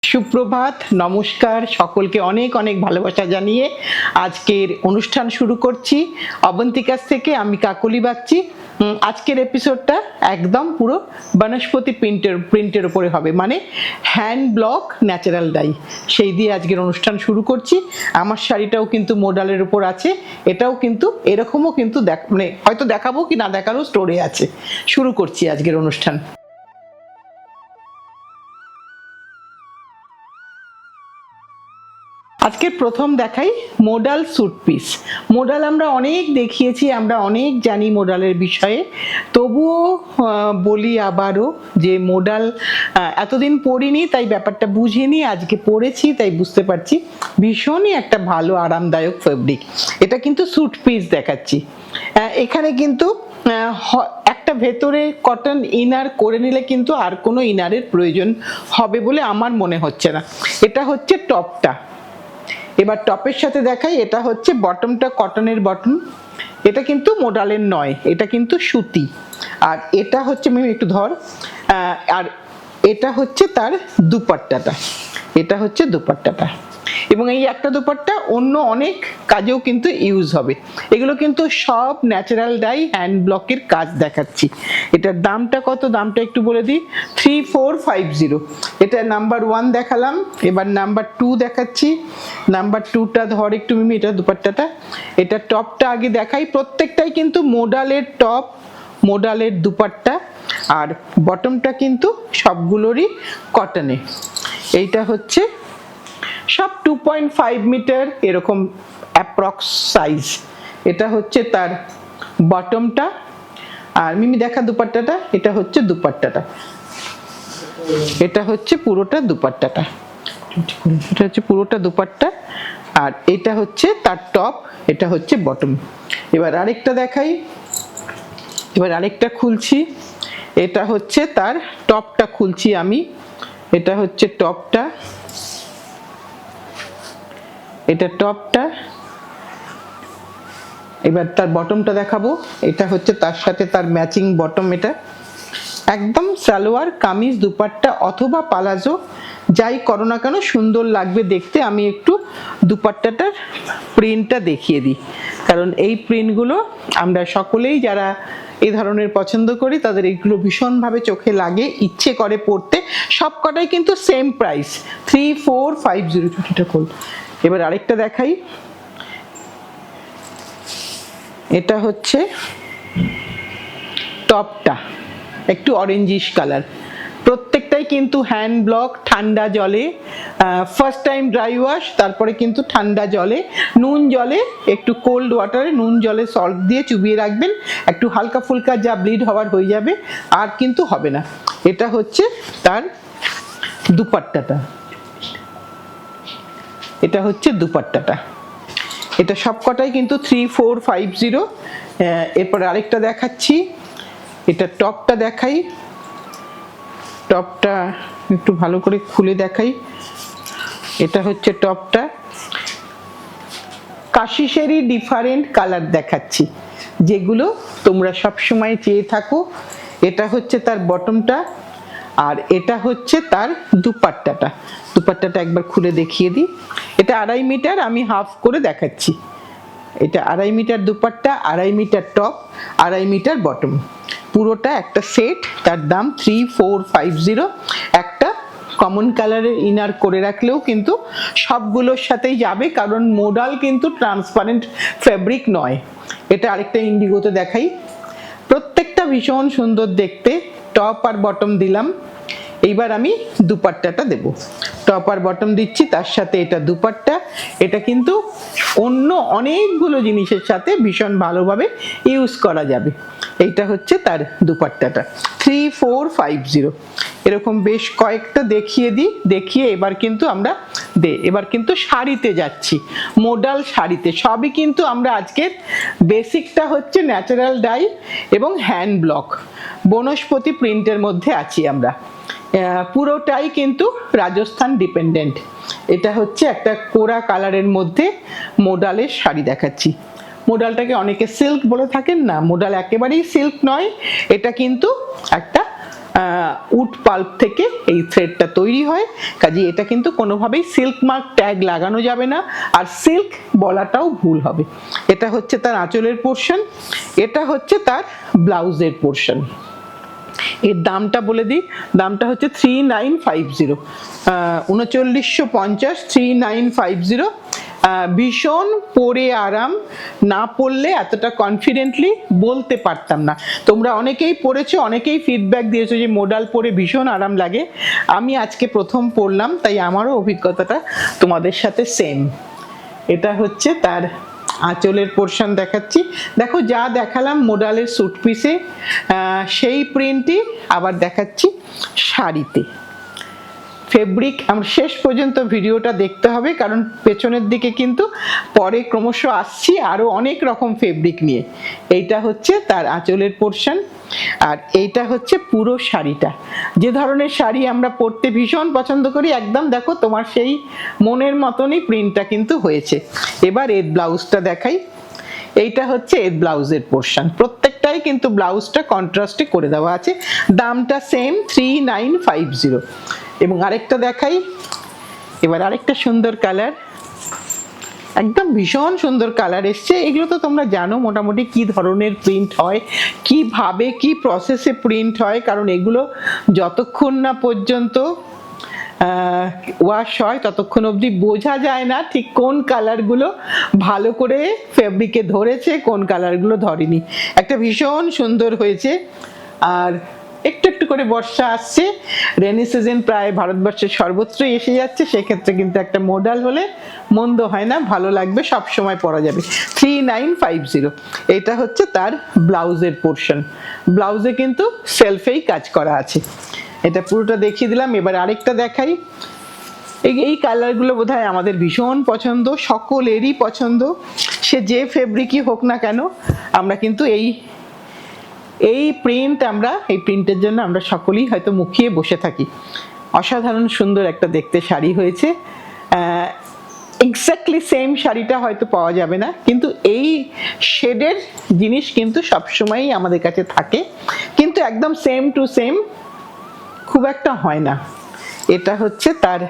সুপ্রভাত, নমস্কার, সকলকে অনেক অনেক ভালোবাসা জানিয়ে আজকের অনুষ্ঠান শুরু করছি। অবন্তিকাস থেকে আমি কাকলি বাগচি। আজকের এপিসোডটা একদম পুরো বনস্পতি প্রিন্টের উপরে হবে, মানে হ্যান্ড ব্লক ন্যাচারাল ডাই, সেই দিয়ে আজকের অনুষ্ঠান শুরু করছি। আমার শাড়িটাও কিন্তু মোডালের উপর আছে, এটাও কিন্তু এরকমও কিন্তু মানে হয়তো দেখাবো কি না দেখারও স্টোরে আছে। শুরু করছি আজকের অনুষ্ঠান। আজকে প্রথম দেখাই মোডাল স্যুট পিস। মোডাল আমরা অনেক দেখিয়েছি, আমরা অনেক জানি মোডালের বিষয়ে, তবুও বলি আবারও যে মোডাল এতদিন পরিনি, তাই ব্যাপারটা বুঝিনি, আজকে পরেছি তাই বুঝতে পারছি ভীষণই একটা ভালো আরামদায়ক ফেব্রিক। এটা কিন্তু স্যুট পিস দেখাচ্ছি। এখানে কিন্তু একটা ভেতরে কটন ইনার করে নিলে কিন্তু আর কোনো ইনারের প্রয়োজন হবে বলে আমার মনে হচ্ছে না। এটা হচ্ছে টপটা। এবার টপের সাথে দেখাই, এটা হচ্ছে বটমটা কটনের বটম। এটা কিন্তু মোডালের নয়, এটা কিন্তু সুতি। আর এটা হচ্ছে একটু ধর, আর এটা হচ্ছে তার দুপাট্টাটা। এটা হচ্ছে দুপাট্টাটা, এবং এই একটা দুপাট্টা অন্য অনেক কাজেও কিন্তু ইউজ হবে। এগুলো কিন্তু সব ন্যাচারাল ডাই হ্যান্ড ব্লকের কাজ দেখাচ্ছি। এটার দামটা কত, দামটা একটু বলে দিই, 3450। এটা নাম্বার 1 দেখালাম, এবার নাম্বার 2 দেখাচ্ছি। নাম্বার 2টা ধর একটু মিমি, এটা দুপাট্টাটা। এটা টপটা আগে দেখাই। প্রত্যেকটাই কিন্তু মোডালের টপ, মোডালের দুপাট্টা, আর বটমটা কিন্তু সবগুলোরই কটনে। এইটা হচ্ছে সব 2.5 মিটার এরকম অ্যাপ্রক্স সাইজ। এটা হচ্ছে তার বটমটা, আর মিমি দেখা দুপাট্টাটা। এটা হচ্ছে দুপাট্টাটা, এটা হচ্ছে পুরোটা দুপাট্টাটা, এটা হচ্ছে পুরোটা দুপাট্টা, আর এটা হচ্ছে তার টপ, এটা হচ্ছে বটম। এবার আরেকটা দেখাই, এবার আরেকটা খুলছি। এটা হচ্ছে তার টপটা খুলছি আমি। এটা হচ্ছে টপটা, এটা টপটা। এবার তার বটমটা দেখাবো। এটা হচ্ছে তার সাথে তার ম্যাচিং বটম। এটা একদম সালোয়ার কামিজ দুপাট্টা অথবা পালাজো যাই করো না কেন সুন্দর লাগবে দেখতে। আমি একটু দুপাট্টাটার প্রিন্টটা দেখিয়ে দিই, কারণ এই প্রিন্টগুলো আমরা সকলেই যারা এই ধরনের পছন্দ করি তাদের এইগুলো ভীষণভাবে চোখে লাগে, ইচ্ছে করে পড়তে। সব কটাই কিন্তু সেম প্রাইস, 3450। ছুটিটা খোল। এবার আরেকটা দেখাই। এটা হচ্ছে টপটা, একটু অরেঞ্জিশ কালার। প্রত্যেকটাই কিন্তু হ্যান্ড ব্লক, ঠান্ডা জলে, ফার্স্ট টাইম ড্রাই ওয়াশ, তারপরে কিন্তু ঠান্ডা জলে, নুন জলে, একটু কোল্ড ওয়াটারে নুন জলে সল্ট দিয়ে চুবিয়ে রাখবেন। একটু হালকা ফুলকা যা ব্লিড হওয়ার হয়ে যাবে, আর কিন্তু হবে না। এটা হচ্ছে তার দুপাট্টাটা, এটা হচ্ছে দুপাট্টাটা। এটা সবকটাই কিন্তু 3450। এরপরে আরেকটা দেখাচ্ছি। এটা টপটা দেখাই, টপটা একটু ভালো করে খুলে দেখাই। এটা হচ্ছে টপটা, কাশিসেরই ডিফারেন্ট কালার দেখাচ্ছি, যেগুলো তোমরা সব সময় চেয়ে থাকো। এটা হচ্ছে তার বটমটা, আর এটা হচ্ছে তার দুপাট্টাটা। দুপাট্টাটা একবার খুলে দেখিয়ে দিই। এটা 2.5 মিটার, আমি হাফ করে দেখাচ্ছি। এটা 2.5 metre dupatta, 2.5 metre top, 2.5 metre bottom, পুরোটা একটা সেট। তার দাম 3450। একটা কমন কালারের ইনার করে রাখলেও কিন্তু সবগুলোর সাথেই যাবে, কারণ মোডাল কিন্তু ট্রান্সপারেন্ট ফেব্রিক নয়। এটা আরেকটা ইন্ডিগোতে দেখাই। প্রত্যেকটা ভীষণ সুন্দর দেখতে। টপ আর বটম দিলাম, এইবার আমি দুপাট্টাটা দেব। টপ আর বটম দিচ্ছি, তার সাথে এটা দুপাট্টা। এটা কিন্তু অন্য অনেকগুলো জিনিসের সাথে ভীষণ ভালোভাবে ইউজ করা যাবে। এইটা হচ্ছে তার দুপাট্টাটা, 3450। এরকম বেশ কয়েকটা দেখিয়ে দিই, দেখিয়ে এবার কিন্তু আমরা এবার কিন্তু শাড়িতে যাচ্ছি। মোডাল শাড়িতে সবই কিন্তু আমরা আজকের বেসিকটা হচ্ছে ন্যাচারাল ডাই এবং হ্যান্ড ব্লক বনস্পতি প্রিন্টের মধ্যে আছি আমরা। পুরোটাই কিন্তু রাজস্থান ডিপেন্ডেন্ট। এটা হচ্ছে একটা কোরা কালারের মধ্যে মোডালের শাড়ি দেখাচ্ছি। মোডালটাকে অনেকে সিল্ক বলে থাকেন না, মোডাল একেবারেই সিল্ক নয়। এটা কিন্তু একটা উড পাল্প থেকে এই থ্রেডটা তৈরি হয়, কাজে এটা কিন্তু কোনোভাবেই সিল্ক মার্ক ট্যাগ লাগানো যাবে না, আর সিল্ক বলাটাও ভুল হবে। এটা হচ্ছে তার আঁচলের পোর্শন, এটা হচ্ছে তার ব্লাউজের পোর্শন। এর দামটা বলে দিই, দামটা হচ্ছে 3950, 3950, 3950। ভীষণ পরে আরাম, না পরলে এতটা কনফিডেন্টলি বলতে পারতাম না। তোমরা অনেকেই পরেছো, অনেকেই ফিডব্যাক দিয়েছো যে মোডাল পরে ভীষণ আরাম লাগে। আমি আজকে প্রথম পরলাম, তাই আমারও অভিজ্ঞতাটা তোমাদের সাথে সেম। এটা হচ্ছে তার আঁচলের পোর্শন দেখাচ্ছি। দেখো যা দেখালাম মোডালের স্যুট পিসে, সেই প্রিন্টই আবার দেখাচ্ছি শাড়িতে। ফেব্রিক আমরা শেষ পর্যন্ত ভিডিওটা দেখতে হবে, কারণ পেছনের দিকে কিন্তু পরে ক্রমশ আসছি আরও অনেক রকম ফেব্রিক নিয়ে। এইটা হচ্ছে তার আঁচলের পোর্শন, আর এইটা হচ্ছে পুরো শাড়িটা। যে ধরনের শাড়ি আমরা পরতে ভীষণ পছন্দ করি, একদম দেখো তোমার সেই মনের মতনই প্রিন্টটা কিন্তু হয়েছে। এবার এর ব্লাউজটা দেখাই। এইটা হচ্ছে এর ব্লাউজের পোর্শন, প্রত্যেকটাই কিন্তু ব্লাউজটা কন্ট্রাস্টে করে দেওয়া আছে। দামটা সেম 3950। এবং আরেকটা দেখাই, এবার আরেকটা সুন্দর কালার, একদম ভীষণ সুন্দর কালার এসছে। এগুলো তো তোমরা জানো মোটামুটি কি ধরনের প্রিন্ট হয়, কিভাবে কি প্রসেসে প্রিন্ট হয়, কারণ এগুলো যতক্ষণ না পর্যন্ত ওয়াশ হয় ততক্ষণ অবধি বোঝা যায় না ঠিক কোন কালারগুলো ভালো করে ফেব্রিকে ধরেছে, কোন কালারগুলো ধরেনি। একটা ভীষণ সুন্দর হয়েছে। আর একটু একটু করে বর্ষা আসছে, রেনি সিজন প্রায় ভারতবর্ষের সর্বত্রই এসে যাচ্ছে, সেক্ষেত্রে কিন্তু একটা মোডাল হলে মন্দ হয় না, ভালো লাগবে, সব সময় পরা যাবে। 3950। এটা হচ্ছে তার ব্লাউজের পোর্শন। ব্লাউজে কিন্তু সেলফেই কাজ করা আছে। এটা পুরোটা দেখিয়ে দিলাম। এবার আরেকটা দেখাই। এই কালারগুলো বোধহয় আমাদের ভীষণ পছন্দ, সকলেরই পছন্দ, সে যে ফেব্রিকই হোক না কেন। আমরা কিন্তু এই প্রিন্টের জন্য আমরা সকলেই হয়তো মুখিয়ে বসে থাকি। অসাধারণ সুন্দর একটা দেখতে শাড়ি হয়েছে। এক্স্যাক্টলি সেম শাড়িটা হয়তো পাওয়া যাবে না, কিন্তু এই শেডের জিনিস কিন্তু সবসময়ই আমাদের কাছে থাকে, কিন্তু একদম সেম টু সেম খুব একটা হয় না। এটা হচ্ছে তার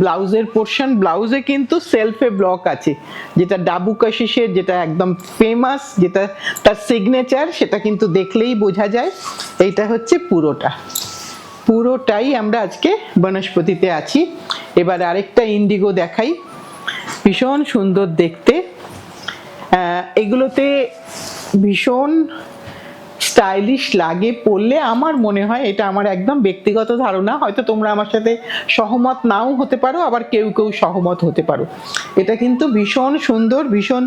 ব্লাউজের পোর্শন। ব্লাউজে কিন্তু সেলফে ব্লক আছে, যেটা ডাবু কাশিসের, যেটা একদম ফেমাস, যেটা তার সিগনেচার, সেটা কিন্তু দেখলেই বোঝা যায়। এইটা হচ্ছে পুরোটাই আমরা আজকে বনস্পতিতে আছি। এবার আরেকটা ইন্ডিগো দেখাই, ভীষণ সুন্দর দেখতে। এগুলোতে ভীষণ স্টাইলিশ লাগে পরলে, আমার মনে হয়। এটা আমার একদম ব্যক্তিগত ধারণা, হয়তো তোমরা আমার সাথে সহমত নাও হতে পারো, আবার কেউ কেউ সহমত হতে পারো। এটা কিন্তু ভীষণ সুন্দর, ভীষণ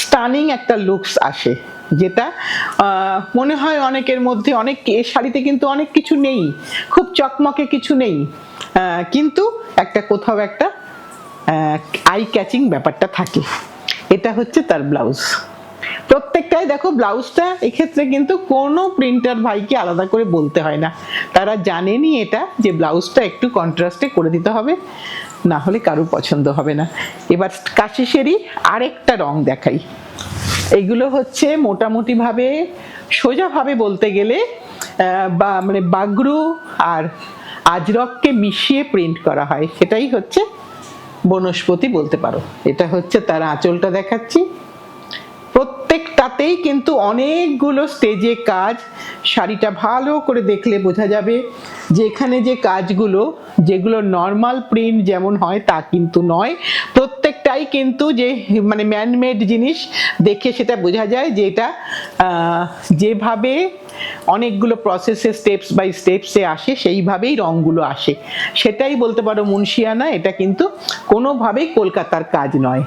স্টানিং একটা লুকস আসে, যেটা মনে হয় অনেকের মধ্যে। এ শাড়িতে কিন্তু অনেক কিছু নেই, খুব চকমকে কিছু নেই, কিন্তু একটা কোথাও একটা আই ক্যাচিং ব্যাপারটা থাকে। এটা হচ্ছে তার ব্লাউজ। প্রত্যেকটাই দেখো ব্লাউজটা, এক্ষেত্রে কিন্তু কোনো প্রিন্টার ভাইকে আলাদা করে বলতে হয় না, তারা জানেনই এটা যে ব্লাউজটা একটু কন্ট্রাস্টে করে দিতে হবে, না হলে কারোর পছন্দ হবে না। এবার কাশিসেরই আরেকটা রং দেখাই। এইগুলো হচ্ছে মোটামুটিভাবে সোজাভাবে বলতে গেলে মানে বাগরু আর আজরককে মিশিয়ে প্রিন্ট করা হয়, সেটাই হচ্ছে বনস্পতি বলতে পারো। এটা হচ্ছে তার আঁচলটা দেখাচ্ছি। প্রত্যেকটাতেই কিন্তু অনেকগুলো স্টেজে কাজ। শাড়িটা ভালো করে দেখলে বোঝা যাবে যে এখানে যে কাজগুলো, যেগুলো নর্মাল প্রিন্ট যেমন হয় তা কিন্তু নয়, প্রত্যেকটাই কিন্তু যে মানে ম্যানমেড জিনিস, দেখে সেটা বোঝা যায় যে এটা যেভাবে অনেকগুলো প্রসেসে স্টেপস বাই স্টেপসে আসে সেইভাবেই রঙগুলো আসে, সেটাই বলতে পারো মুন্সিয়ানা। এটা কিন্তু কোনোভাবেই কলকাতার কাজ নয়।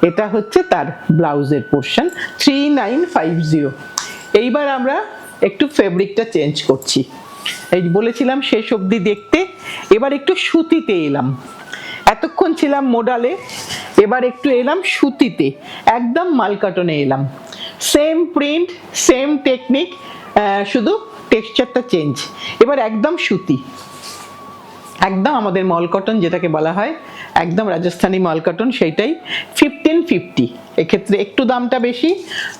এটা হচ্ছে তার ব্লাউজের পোর্শন, 3950। এইবার আমরা একটু ফেব্রিকটা চেঞ্জ করছি। এই বলেছিলাম শেষ অবধি দেখতে, এবার একটু সুতিতে এলাম। এতক্ষণ ছিলাম মোডালে, এবার একটু এলাম সুতিতে, একদম মালকাটনে এলাম। সেম প্রিন্ট, সেম টেকনিক, শুধু টেক্সচারটা চেঞ্জ। এবার একদম সুতি। একদম আমাদের মল কটন যেটাকে বলা হয়, একদম রাজস্থানি মল কটন, সেইটাই 1550। এক্ষেত্রে একটু দামটা বেশি,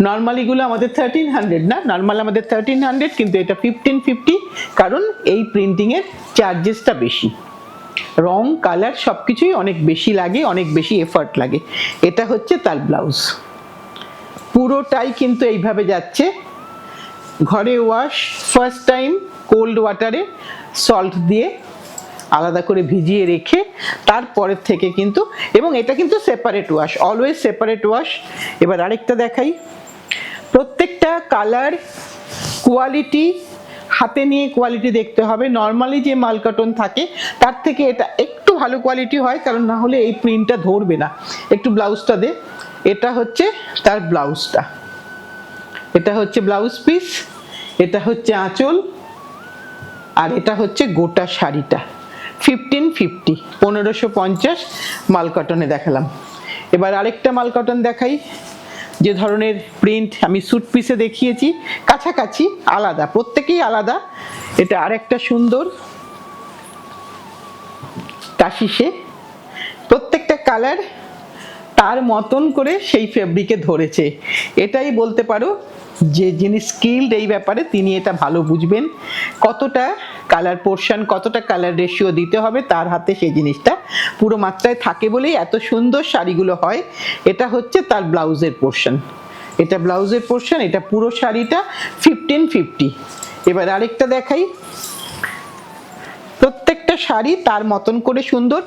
নর্মালিগুলো আমাদের 1300 না, নর্মাল আমাদের 1300, কিন্তু এটা 1550, কারণ এই প্রিন্টিংয়ের চার্জেসটা বেশি, রং কালার সব কিছুই অনেক বেশি লাগে, অনেক বেশি এফার্ট লাগে। এটা হচ্ছে তার ব্লাউজ, পুরোটাই কিন্তু এইভাবে যাচ্ছে, ঘরে ওয়াশ, ফার্স্ট টাইম কোল্ড ওয়াটারে সল্ট দিয়ে আলাদা করে ভিজিয়ে রেখে তারপরের থেকে কিন্তু, এবং এটা কিন্তু separate wash, always separate wash. এবার আরেকটা দেখাই, প্রত্যেকটা কালার কোয়ালিটি হাতে নিয়ে কোয়ালিটি দেখতে হবে। নর্মালি যে মাল কটন থাকে তার থেকে এটা একটু ভালো কোয়ালিটি হয়, কারণ না হলে এই প্রিন্টটা ধরবে না। একটু ব্লাউজটা দে, এটা হচ্ছে তার ব্লাউজটা, এটা হচ্ছে ব্লাউজ পিস, এটা হচ্ছে আঁচল, আর এটা হচ্ছে গোটা শাড়িটা। 1550, 1550 মাল কটনে দেখালাম। এবার আরেকটা মাল কটন দেখাই, যে ধরনের প্রিন্ট আমি স্যুট পিসে দেখিয়েছি, কাছাকাছি আলাদা, প্রত্যেকেই আলাদা। এটা আরেকটা সুন্দর কাশিসে, প্রত্যেকটা কালার তার মতন করে সেই ফেব্রিকে ধরেছে। এটাই বলতে পারো যে যিনি স্কিলড এই ব্যাপারে তিনি এটা ভালো বুঝবেন, কতটা কালার পোর্শন, কতটা কালার রেশিও দিতে হবে, তার হাতে সেই জিনিসটা পুরো মাত্রায় থাকে বলেই এত সুন্দর শাড়িগুলো হয়। এটা হচ্ছে তার ব্লাউজের পোর্শন, এটা ব্লাউজের পোর্শন, এটা পুরো শাড়িটা 1550। এবার আরেকটা দেখাই, প্রত্যেকটা শাড়ি তার মতন করে সুন্দর।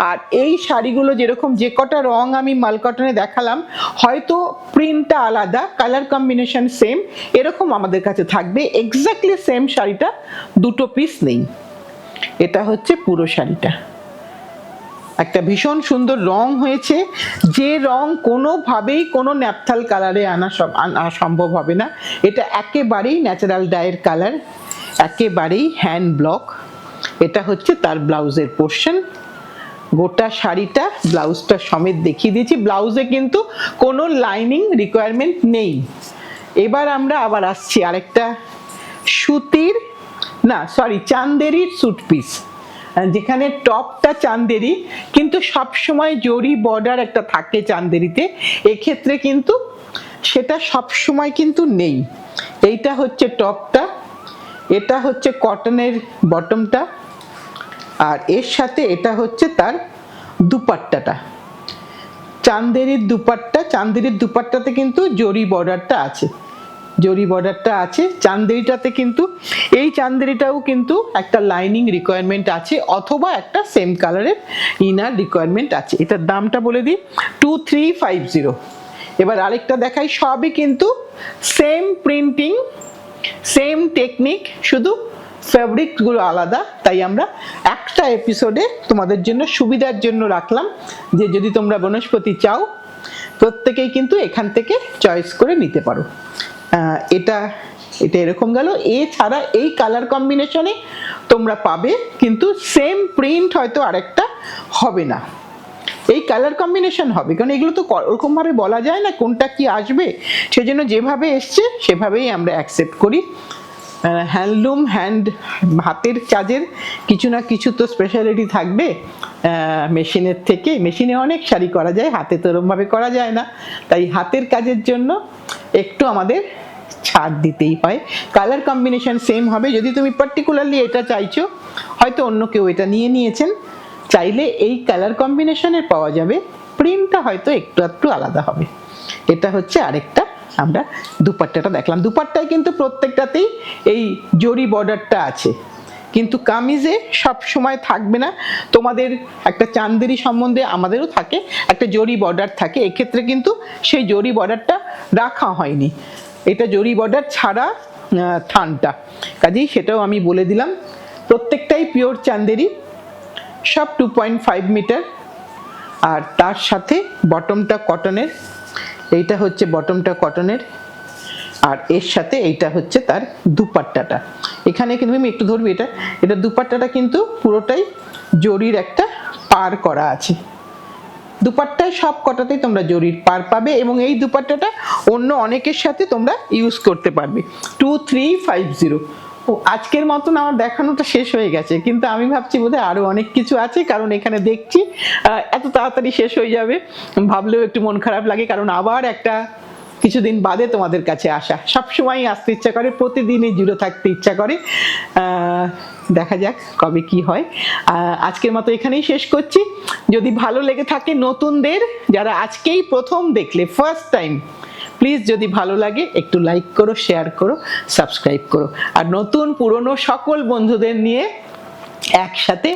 আর এই শাড়িগুলো যেরকম যে কটা রং আমি মাল কটনে দেখালাম, হয়তো প্রিন্টটা আলাদা, কালার কম্বিনেশন সেম, এরকম আমাদের কাছে থাকবে এক্স্যাক্টলি সেম শাড়িটা, দুটো পিস নেই। এটা হচ্ছে পুরো শাড়িটা, একটা ভীষণ সুন্দর রং হয়েছে, যে রং কোনোভাবেই কোনো ন্যাপথাল কালারে আনা সম্ভব হবে না। এটা একেবারেই ন্যাচারাল ডাইয়ের কালার, একেবারেই হ্যান্ড ব্লক। এটা হচ্ছে তার ব্লাউজের পোর্শন, গোটা শাড়িটা ব্লাউজটা সমেত দেখিয়ে দিয়েছি, ব্লাউজে কিন্তু কোনো লাইনিং রিকোয়ারমেন্ট নেই। এবার আমরা আবার আসছি আরেকটা সুতির, না সরি, চান্দেরির স্যুট পিস, যেখানে টপটা চান্দেরি কিন্তু সব সময় জরি বর্ডার একটা থাকে চান্দেরিতে, এক্ষেত্রে কিন্তু সেটা সব সময় কিন্তু নেই। এইটা হচ্ছে টপটা, এটা হচ্ছে কটনের বটমটা, আর এর সাথে এটা হচ্ছে তার দুপাট্টাটা, চান্দেরির দুপাট্টা। চান্দেরির দুপাট্টাতে কিন্তু জরি বর্ডারটা আছে, জরি বর্ডারটা আছে চান্দেরিটাতে, কিন্তু এই চান্দেরিটাও কিন্তু একটা লাইনিং রিকোয়ারমেন্ট আছে, অথবা একটা সেম কালারের ইনার রিকোয়ারমেন্ট আছে। এটার দামটা বলে দিই, 2350। এবার আরেকটা দেখাই, সবই কিন্তু সেম প্রিন্টিং, সেম টেকনিক, শুধু ফ্যাব্রিকগুলো আলাদা। তাই আমরা একটা এপিসোডে তোমাদের জন্য সুবিধার জন্য রাখলাম, যে যদি তোমরা বনস্পতি চাও প্রত্যেকেই কিন্তু এখান থেকে চয়েস করে নিতে পারো। এটা এটা এরকম গেল। এছাড়া এই কালার কম্বিনেশনে তোমরা পাবে, কিন্তু সেম প্রিন্ট হয়তো আরেকটা হবে না, এই কালার কম্বিনেশন হবে, কারণ এগুলো তো ওরকমভাবে বলা যায় না কোনটা কি আসবে, সেজন্য যেভাবে এসছে সেভাবেই আমরা অ্যাকসেপ্ট করি। হ্যান্ডলুম, হাতের কাজের কিছু না কিছু তো স্পেশালিটি থাকবে। মেশিনের থেকে, মেশিনে অনেক শাড়ি করা যায়, হাতে তো এরকমভাবে করা যায় না, তাই হাতের কাজের জন্য একটু আমাদের ছাড় দিতেই হয়। কালার কম্বিনেশন সেম হবে, যদি তুমি পার্টিকুলারলি এটা চাইছো, হয়তো অন্য কেউ এটা নিয়ে নিয়েছেন, চাইলে এই কালার কম্বিনেশনের পাওয়া যাবে, প্রিন্টটা হয়তো একটু একটু আলাদা হবে। এটা হচ্ছে আরেকটা আমরা দুপাট্টাটা দেখলাম, দুপাট্টায় কিন্তু প্রত্যেকটাতেই এই জরি বর্ডারটা আছে, কিন্তু কামিজে সব সময় থাকবে না। তোমাদের একটা চান্দেরি সম্বন্ধে আমাদেরও থাকে, একটা জরি বর্ডার থাকে, এক্ষেত্রে কিন্তু সেই জরি বর্ডারটা রাখা হয়নি, এটা জরি বর্ডার ছাড়া থানটা, কাজেই সেটাও আমি বলে দিলাম। প্রত্যেকটাই পিওর চান্দেরি, সব 2.5 মিটার, আর তার সাথে বটমটা কটনের, এইটা হচ্ছে বটমটা কটনের, আর এর সাথে এইটা হচ্ছে তার দুপাট্টাটা। এখানে কিন্তু আমি একটু ধরবি, এটা দুপাট্টাটা কিন্তু পুরোটাই জরির একটা পার করা আছে, দুপাট্টায় সব কটাতেই তোমরা জরির পার পাবে, এবং এই দুপাট্টাটা অন্য অনেকের সাথে তোমরা ইউজ করতে পারবে। 2350, ও, আজকের মতন আমার দেখানোটা শেষ হয়ে গেছে, কিন্তু আমি ভাবছি বোধহয় আরো অনেক কিছু আছে, কারণ এখানে দেখছি এত তাড়াতাড়ি শেষ হয়ে যাবে ভাবলেও একটু মন খারাপ লাগে, কারণ আবার একটা কিছুদিন বাদে তোমাদের কাছে আসা, সবসময় আসতে ইচ্ছা করে, প্রতিদিনই জুড়ে থাকতে ইচ্ছা করে। দেখা যাক কবে কি হয়। আজকের মতো এখানেই শেষ করছি। যদি ভালো লেগে থাকে নতুনদের, যারা আজকেই প্রথম দেখলে, ফার্স্ট টাইম, প্লিজ যদি ভালো লাগে একটু লাইক করো, শেয়ার করো, সাবস্ক্রাইব করো, আর নতুন পুরনো সকল বন্ধুদের নিয়ে একসাথে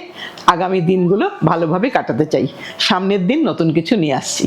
আগামী দিনগুলো ভালোভাবে কাটাতে চাই। সামনের দিন নতুন কিছু নিয়ে আসছি।